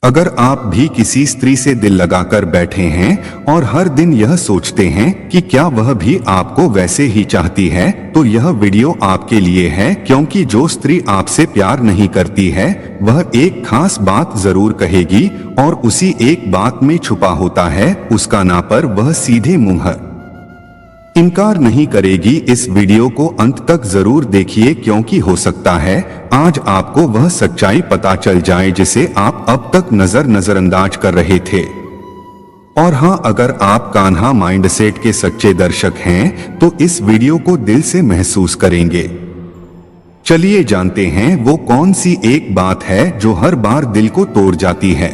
अगर आप भी किसी स्त्री से दिल लगाकर बैठे हैं और हर दिन यह सोचते हैं कि क्या वह भी आपको वैसे ही चाहती है, तो यह वीडियो आपके लिए है, क्योंकि जो स्त्री आपसे प्यार नहीं करती है वह एक खास बात जरूर कहेगी और उसी एक बात में छुपा होता है उसका ना, पर वह सीधे मुंह इनकार नहीं करेगी। इस वीडियो को अंत तक जरूर देखिए, क्योंकि हो सकता है आज आपको वह सच्चाई पता चल जाए जिसे आप अब तक नजरअंदाज कर रहे थे। और हाँ, अगर आप कान्हा माइंडसेट के सच्चे दर्शक हैं तो इस वीडियो को दिल से महसूस करेंगे। चलिए जानते हैं वो कौन सी एक बात है जो हर बार दिल को तोड़ जाती है।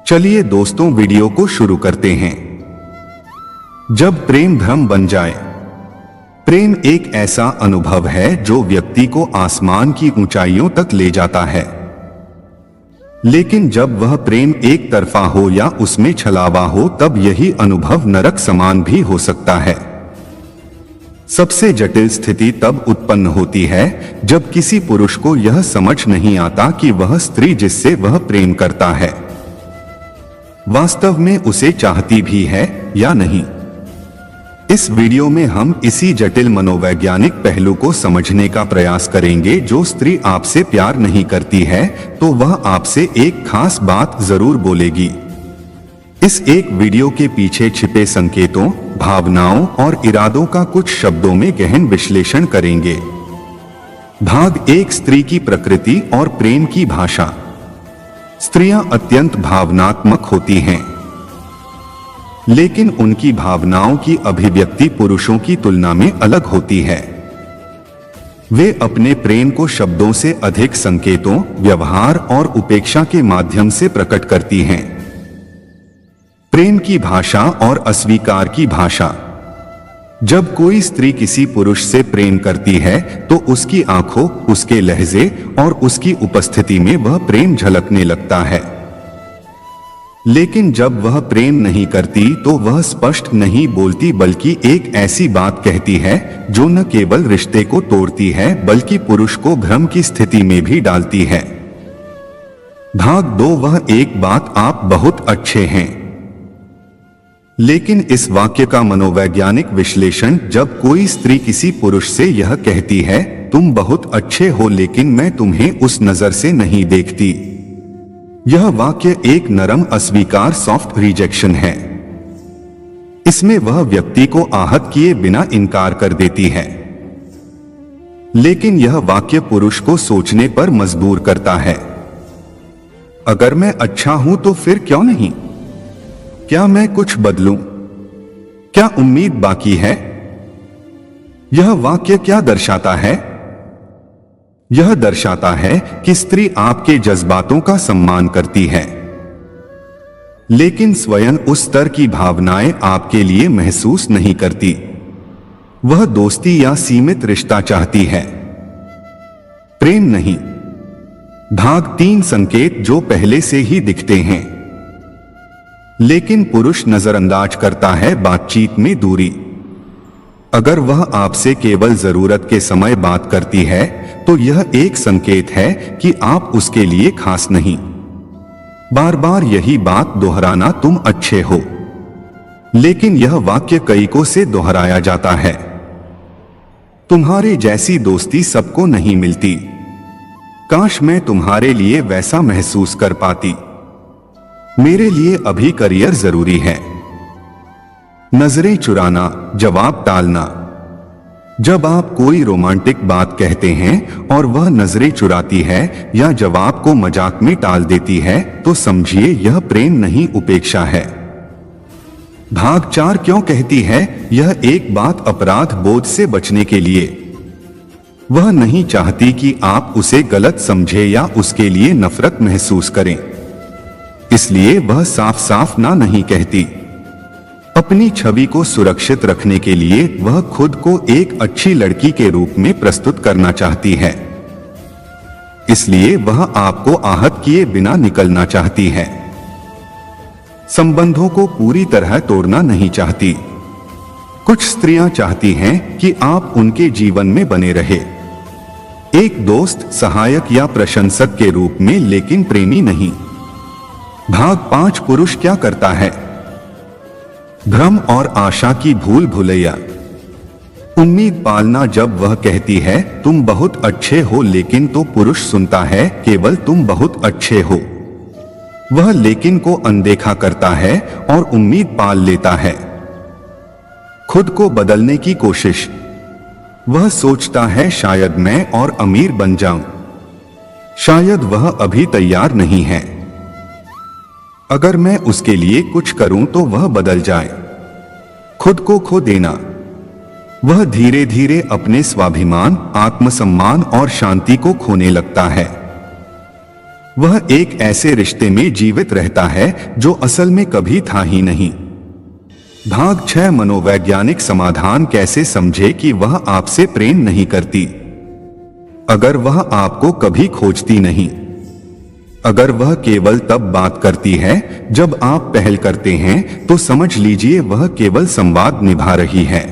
चलिए दोस्तों, वीडियो को शुरू करते हैं। जब प्रेम भ्रम बन जाए। प्रेम एक ऐसा अनुभव है जो व्यक्ति को आसमान की ऊंचाइयों तक ले जाता है, लेकिन जब वह प्रेम एक तरफा हो या उसमें छलावा हो तब यही अनुभव नरक समान भी हो सकता है। सबसे जटिल स्थिति तब उत्पन्न होती है जब किसी पुरुष को यह समझ नहीं आता कि वह स्त्री जिससे वह प्रेम करता है वास्तव में उसे चाहती भी है या नहीं। इस वीडियो में हम इसी जटिल मनोवैज्ञानिक पहलू को समझने का प्रयास करेंगे। जो स्त्री आपसे प्यार नहीं करती है तो वह आपसे एक खास बात जरूर बोलेगी। इस एक वीडियो के पीछे छिपे संकेतों, भावनाओं और इरादों का कुछ शब्दों में गहन विश्लेषण करेंगे। भाग 1, स्त्री की प्रकृति और प्रेम की भाषा। स्त्रियां अत्यंत भावनात्मक होती हैं, लेकिन उनकी भावनाओं की अभिव्यक्ति पुरुषों की तुलना में अलग होती है। वे अपने प्रेम को शब्दों से अधिक संकेतों, व्यवहार और उपेक्षा के माध्यम से प्रकट करती हैं। प्रेम की भाषा और अस्वीकार की भाषा। जब कोई स्त्री किसी पुरुष से प्रेम करती है तो उसकी आंखों, उसके लहजे और उसकी उपस्थिति में वह प्रेम झलकने लगता है। लेकिन जब वह प्रेम नहीं करती तो वह स्पष्ट नहीं बोलती, बल्कि एक ऐसी बात कहती है जो न केवल रिश्ते को तोड़ती है बल्कि पुरुष को भ्रम की स्थिति में भी डालती है। भाग 2, वह एक बात, आप बहुत अच्छे हैं। लेकिन इस वाक्य का मनोवैज्ञानिक विश्लेषण। जब कोई स्त्री किसी पुरुष से यह कहती है तुम बहुत अच्छे हो लेकिन मैं तुम्हें उस नजर से नहीं देखती, यह वाक्य एक नरम अस्वीकार, सॉफ्ट रिजेक्शन है। इसमें वह व्यक्ति को आहत किए बिना इनकार कर देती है, लेकिन यह वाक्य पुरुष को सोचने पर मजबूर करता है। अगर मैं अच्छा हूं तो फिर क्यों नहीं? क्या मैं कुछ बदलूं? क्या उम्मीद बाकी है? यह वाक्य क्या दर्शाता है? यह दर्शाता है कि स्त्री आपके जज्बातों का सम्मान करती है, लेकिन स्वयं उस स्तर की भावनाएं आपके लिए महसूस नहीं करती। वह दोस्ती या सीमित रिश्ता चाहती है, प्रेम नहीं। भाग 3, संकेत जो पहले से ही दिखते हैं लेकिन पुरुष नजरअंदाज करता है। बातचीत में दूरी। अगर वह आपसे केवल जरूरत के समय बात करती है तो यह एक संकेत है कि आप उसके लिए खास नहीं। बार बार यही बात दोहराना, तुम अच्छे हो, लेकिन यह वाक्य कईयों से दोहराया जाता है। तुम्हारे जैसी दोस्ती सबको नहीं मिलती, काश मैं तुम्हारे लिए वैसा महसूस कर पाती। मेरे लिए अभी करियर जरूरी है। नजरें चुराना, जवाब टालना। जब आप कोई रोमांटिक बात कहते हैं और वह नजरें चुराती है या जवाब को मजाक में टाल देती है तो समझिए यह प्रेम नहीं, उपेक्षा है। भाग 4, क्यों कहती है यह एक बात? अपराध बोध से बचने के लिए। वह नहीं चाहती कि आप उसे गलत समझे या उसके लिए नफरत महसूस करें, इसलिए वह साफ साफ ना नहीं कहती। अपनी छवि को सुरक्षित रखने के लिए वह खुद को एक अच्छी लड़की के रूप में प्रस्तुत करना चाहती है, इसलिए वह आपको आहत किए बिना निकलना चाहती है। संबंधों को पूरी तरह तोड़ना नहीं चाहती। कुछ स्त्रियां चाहती हैं कि आप उनके जीवन में बने रहे, एक दोस्त, सहायक या प्रशंसक के रूप में, लेकिन प्रेमी नहीं। भाग 5 पुरुष क्या करता है। भ्रम और आशा की भूल भुलैया। उम्मीद पालना। जब वह कहती है तुम बहुत अच्छे हो लेकिन, तो पुरुष सुनता है केवल तुम बहुत अच्छे हो। वह लेकिन को अनदेखा करता है और उम्मीद पाल लेता है। खुद को बदलने की कोशिश। वह सोचता है शायद मैं और अमीर बन जाऊं। शायद वह अभी तैयार नहीं है। अगर मैं उसके लिए कुछ करूं तो वह बदल जाए। खुद को खो देना। वह धीरे धीरे अपने स्वाभिमान, आत्मसम्मान और शांति को खोने लगता है। वह एक ऐसे रिश्ते में जीवित रहता है जो असल में कभी था ही नहीं। भाग 6 मनोवैज्ञानिक समाधान। कैसे समझे कि वह आपसे प्रेम नहीं करती? अगर वह आपको कभी खोजती नहीं, अगर वह केवल तब बात करती है जब आप पहल करते हैं, तो समझ लीजिए वह केवल संवाद निभा रही है,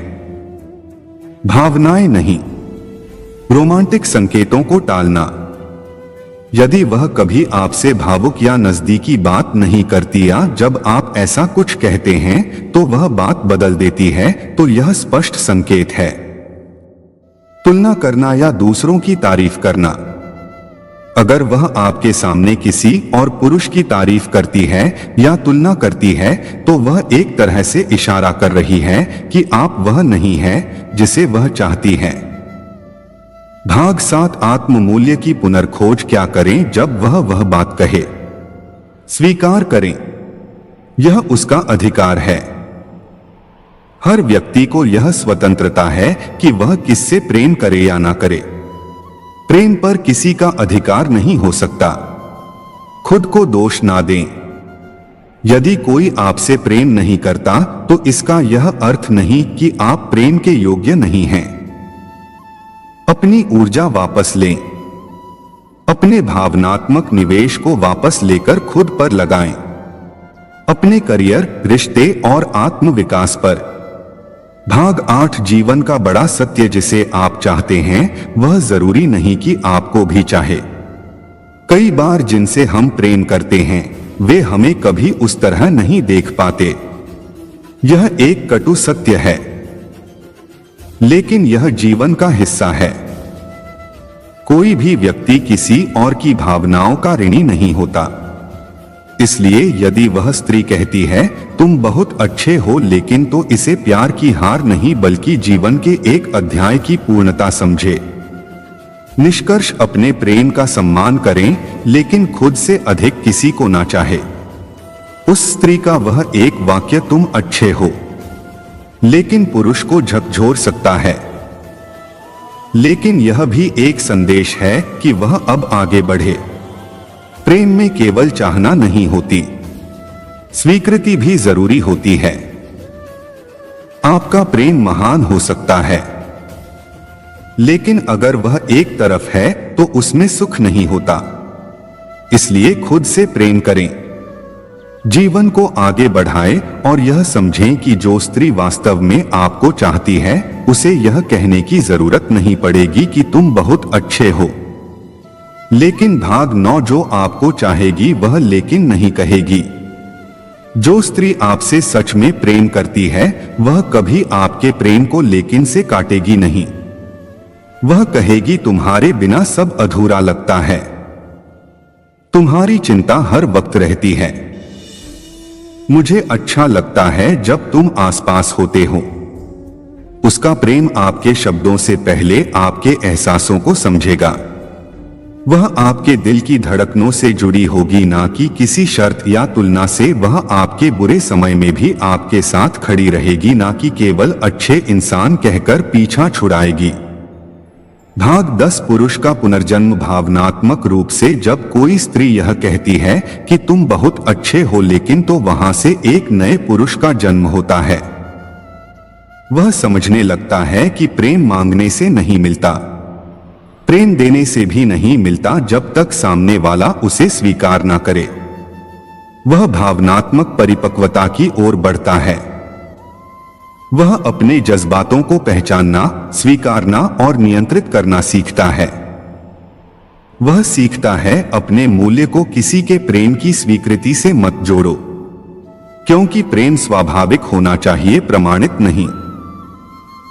भावनाएं नहीं। रोमांटिक संकेतों को टालना। यदि वह कभी आपसे भावुक या नजदीकी बात नहीं करती या जब आप ऐसा कुछ कहते हैं तो वह बात बदल देती है, तो यह स्पष्ट संकेत है। तुलना करना या दूसरों की तारीफ करना। अगर वह आपके सामने किसी और पुरुष की तारीफ करती है या तुलना करती है, तो वह एक तरह से इशारा कर रही है कि आप वह नहीं है जिसे वह चाहती है। भाग 7 आत्ममूल्य की पुनर्खोज। क्या करें जब वह बात कहे? स्वीकार करें, यह उसका अधिकार है। हर व्यक्ति को यह स्वतंत्रता है कि वह किससे प्रेम करे या ना करे। प्रेम पर किसी का अधिकार नहीं हो सकता। खुद को दोष ना दें। यदि कोई आपसे प्रेम नहीं करता तो इसका यह अर्थ नहीं कि आप प्रेम के योग्य नहीं हैं। अपनी ऊर्जा वापस लें। अपने भावनात्मक निवेश को वापस लेकर खुद पर लगाएं। अपने करियर, रिश्ते और आत्मविकास पर। भाग 8 जीवन का बड़ा सत्य। जिसे आप चाहते हैं वह जरूरी नहीं कि आपको भी चाहे। कई बार जिनसे हम प्रेम करते हैं वे हमें कभी उस तरह नहीं देख पाते। यह एक कटु सत्य है, लेकिन यह जीवन का हिस्सा है। कोई भी व्यक्ति किसी और की भावनाओं का ऋणी नहीं होता। इसलिए यदि वह स्त्री कहती है तुम बहुत अच्छे हो लेकिन, तो इसे प्यार की हार नहीं बल्कि जीवन के एक अध्याय की पूर्णता समझे। निष्कर्ष, अपने प्रेम का सम्मान करें लेकिन खुद से अधिक किसी को ना चाहे। उस स्त्री का वह एक वाक्य तुम अच्छे हो लेकिन पुरुष को झकझोर सकता है। लेकिन यह भी एक संदेश है कि वह अब आगे बढ़े। प्रेम में केवल चाहना नहीं होती, स्वीकृति भी जरूरी होती है। आपका प्रेम महान हो सकता है, लेकिन अगर वह एक तरफ है तो उसमें सुख नहीं होता। इसलिए खुद से प्रेम करें, जीवन को आगे बढ़ाएं और यह समझें कि जो स्त्री वास्तव में आपको चाहती है उसे यह कहने की जरूरत नहीं पड़ेगी कि तुम बहुत अच्छे हो। लेकिन भाग 9 जो आपको चाहेगी वह लेकिन नहीं कहेगी। जो स्त्री आपसे सच में प्रेम करती है वह कभी आपके प्रेम को लेकिन से काटेगी नहीं। वह कहेगी तुम्हारे बिना सब अधूरा लगता है। तुम्हारी चिंता हर वक्त रहती है। मुझे अच्छा लगता है जब तुम आसपास होते हो। उसका प्रेम आपके शब्दों से पहले आपके एहसासों को समझेगा। वह आपके दिल की धड़कनों से जुड़ी होगी, ना कि किसी शर्त या तुलना से। वह आपके बुरे समय में भी आपके साथ खड़ी रहेगी, ना कि केवल अच्छे इंसान कहकर पीछा छुड़ाएगी। भाग 10 पुरुष का पुनर्जन्म। भावनात्मक रूप से जब कोई स्त्री यह कहती है कि तुम बहुत अच्छे हो लेकिन, तो वहां से एक नए पुरुष का जन्म होता है। वह समझने लगता है कि प्रेम मांगने से नहीं मिलता, प्रेम देने से भी नहीं मिलता जब तक सामने वाला उसे स्वीकार ना करे। वह भावनात्मक परिपक्वता की ओर बढ़ता है। वह अपने जज्बातों को पहचानना, स्वीकारना और नियंत्रित करना सीखता है। वह सीखता है अपने मूल्य को किसी के प्रेम की स्वीकृति से मत जोड़ो, क्योंकि प्रेम स्वाभाविक होना चाहिए, प्रमाणित नहीं।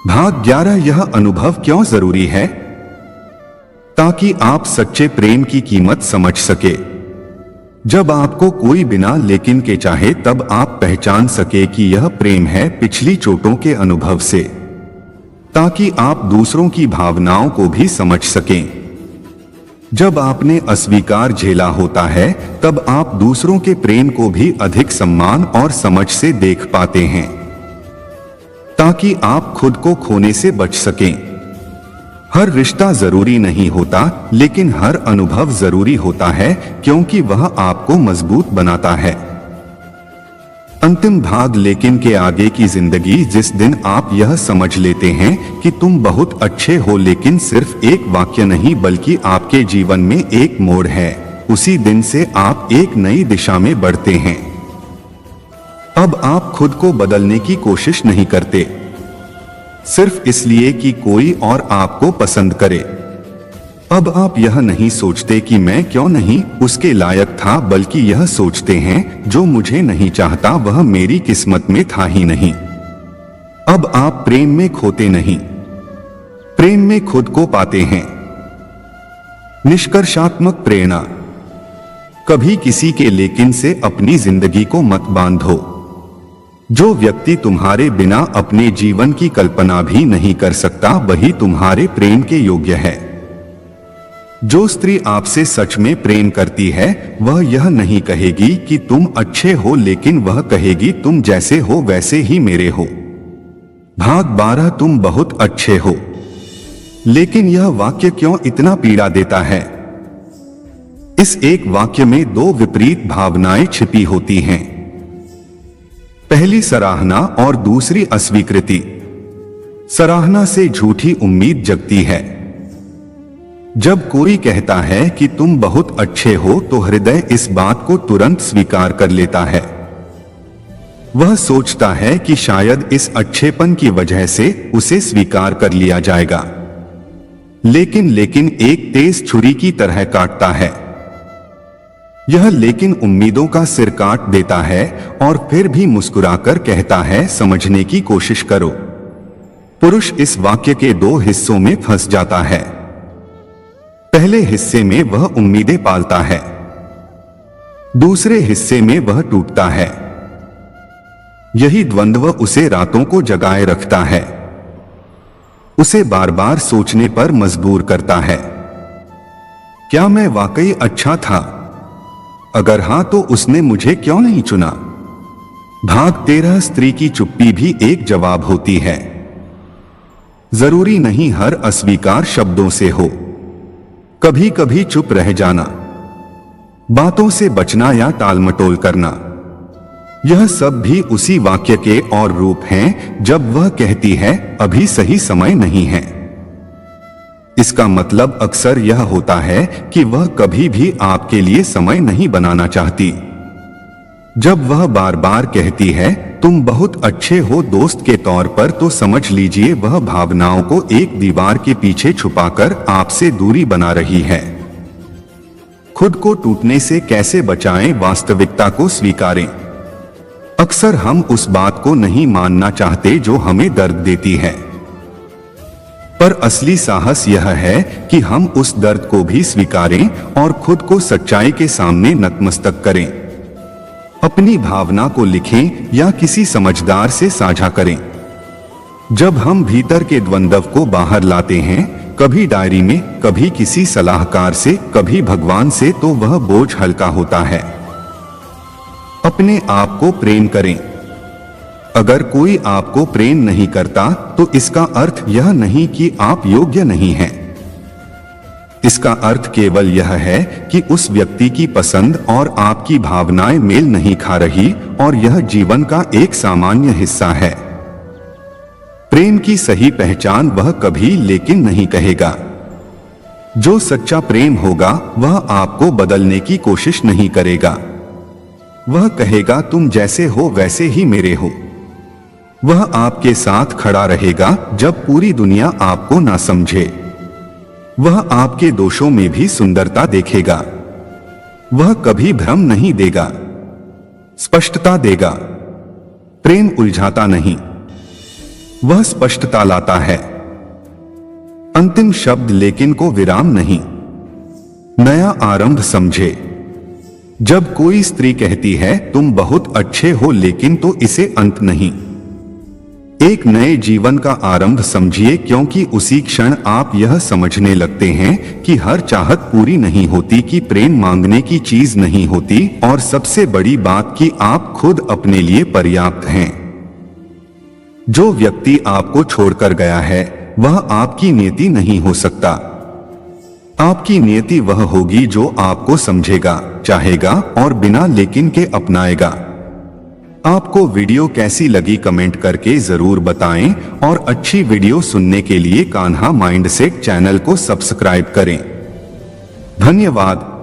भाग 11। यह अनुभव क्यों जरूरी है? ताकि आप सच्चे प्रेम की कीमत समझ सके। जब आपको कोई बिना लेकिन के चाहे तब आप पहचान सके कि यह प्रेम है पिछली चोटों के अनुभव से, ताकि आप दूसरों की भावनाओं को भी समझ सकें। जब आपने अस्वीकार झेला होता है तब आप दूसरों के प्रेम को भी अधिक सम्मान और समझ से देख पाते हैं, ताकि आप खुद को खोने से बच सकें। हर रिश्ता जरूरी नहीं होता, लेकिन हर अनुभव जरूरी होता है, क्योंकि वह आपको मजबूत बनाता है। अंतिम भाग लेकिन के आगे की जिंदगी। जिस दिन आप यह समझ लेते हैं कि तुम बहुत अच्छे हो, लेकिन सिर्फ एक वाक्य नहीं बल्कि आपके जीवन में एक मोड़ है, उसी दिन से आप एक नई दिशा में बढ़ते हैं। अब आप खुद को बदलने की कोशिश नहीं करते सिर्फ इसलिए कि कोई और आपको पसंद करे। अब आप यह नहीं सोचते कि मैं क्यों नहीं उसके लायक था, बल्कि यह सोचते हैं जो मुझे नहीं चाहता वह मेरी किस्मत में था ही नहीं। अब आप प्रेम में खोते नहीं, प्रेम में खुद को पाते हैं। निष्कर्षात्मक प्रेरणा। कभी किसी के लेकिन से अपनी जिंदगी को मत बांधो। जो व्यक्ति तुम्हारे बिना अपने जीवन की कल्पना भी नहीं कर सकता, वही तुम्हारे प्रेम के योग्य है। जो स्त्री आपसे सच में प्रेम करती है वह यह नहीं कहेगी कि तुम अच्छे हो, लेकिन वह कहेगी तुम जैसे हो वैसे ही मेरे हो। भाग 12। तुम बहुत अच्छे हो। लेकिन यह वाक्य क्यों इतना पीड़ा देता है? इस एक वाक्य में दो विपरीत भावनाएं छिपी होती हैं। पहली सराहना और दूसरी अस्वीकृति। सराहना से झूठी उम्मीद जगती है। जब कोई कहता है कि तुम बहुत अच्छे हो तो हृदय इस बात को तुरंत स्वीकार कर लेता है। वह सोचता है कि शायद इस अच्छेपन की वजह से उसे स्वीकार कर लिया जाएगा, लेकिन एक तेज छुरी की तरह काटता है। यह लेकिन उम्मीदों का सिर काट देता है और फिर भी मुस्कुराकर कहता है समझने की कोशिश करो। पुरुष इस वाक्य के दो हिस्सों में फंस जाता है। पहले हिस्से में वह उम्मीदें पालता है, दूसरे हिस्से में वह टूटता है। यही द्वंद्व उसे रातों को जगाए रखता है, उसे बार बार सोचने पर मजबूर करता है। क्या मैं वाकई अच्छा था? अगर हां तो उसने मुझे क्यों नहीं चुना? भाग 13। स्त्री की चुप्पी भी एक जवाब होती है। जरूरी नहीं हर अस्वीकार शब्दों से हो। कभी कभी चुप रह जाना, बातों से बचना या टालमटोल करना, यह सब भी उसी वाक्य के और रूप हैं जब वह कहती है अभी सही समय नहीं है। इसका मतलब अक्सर यह होता है कि वह कभी भी आपके लिए समय नहीं बनाना चाहती। जब वह बार बार कहती है तुम बहुत अच्छे हो दोस्त के तौर पर, तो समझ लीजिए वह भावनाओं को एक दीवार के पीछे छुपाकर आपसे दूरी बना रही है। खुद को टूटने से कैसे बचाएं? वास्तविकता को स्वीकारें। अक्सर हम उस बात को नहीं मानना चाहते जो हमें दर्द देती है, पर असली साहस यह है कि हम उस दर्द को भी स्वीकारें और खुद को सच्चाई के सामने नतमस्तक करें। अपनी भावना को लिखें या किसी समझदार से साझा करें। जब हम भीतर के द्वंद्व को बाहर लाते हैं, कभी डायरी में, कभी किसी सलाहकार से, कभी भगवान से, तो वह बोझ हल्का होता है। अपने आप को प्रेम करें। अगर कोई आपको प्रेम नहीं करता तो इसका अर्थ यह नहीं कि आप योग्य नहीं हैं। इसका अर्थ केवल यह है कि उस व्यक्ति की पसंद और आपकी भावनाएं मेल नहीं खा रही, और यह जीवन का एक सामान्य हिस्सा है। प्रेम की सही पहचान वह कभी लेकिन नहीं कहेगा। जो सच्चा प्रेम होगा वह आपको बदलने की कोशिश नहीं करेगा। वह कहेगा तुम जैसे हो वैसे ही मेरे हो। वह आपके साथ खड़ा रहेगा जब पूरी दुनिया आपको ना समझे। वह आपके दोषों में भी सुंदरता देखेगा। वह कभी भ्रम नहीं देगा, स्पष्टता देगा। प्रेम उलझाता नहीं, वह स्पष्टता लाता है। अंतिम शब्द लेकिन को विराम नहीं, नया आरंभ समझे। जब कोई स्त्री कहती है तुम बहुत अच्छे हो लेकिन, तो इसे अंत नहीं, एक नए जीवन का आरंभ समझिए, क्योंकि उसी क्षण आप यह समझने लगते हैं कि हर चाहत पूरी नहीं होती, कि प्रेम मांगने की चीज नहीं होती, और सबसे बड़ी बात कि आप खुद अपने लिए पर्याप्त हैं। जो व्यक्ति आपको छोड़कर गया है वह आपकी नियति नहीं हो सकता। आपकी नियति वह होगी जो आपको समझेगा, चाहेगा और बिना लेकिन के अपनाएगा। आपको वीडियो कैसी लगी कमेंट करके जरूर बताएं, और अच्छी वीडियो सुनने के लिए कान्हा माइंडसेट चैनल को सब्सक्राइब करें। धन्यवाद।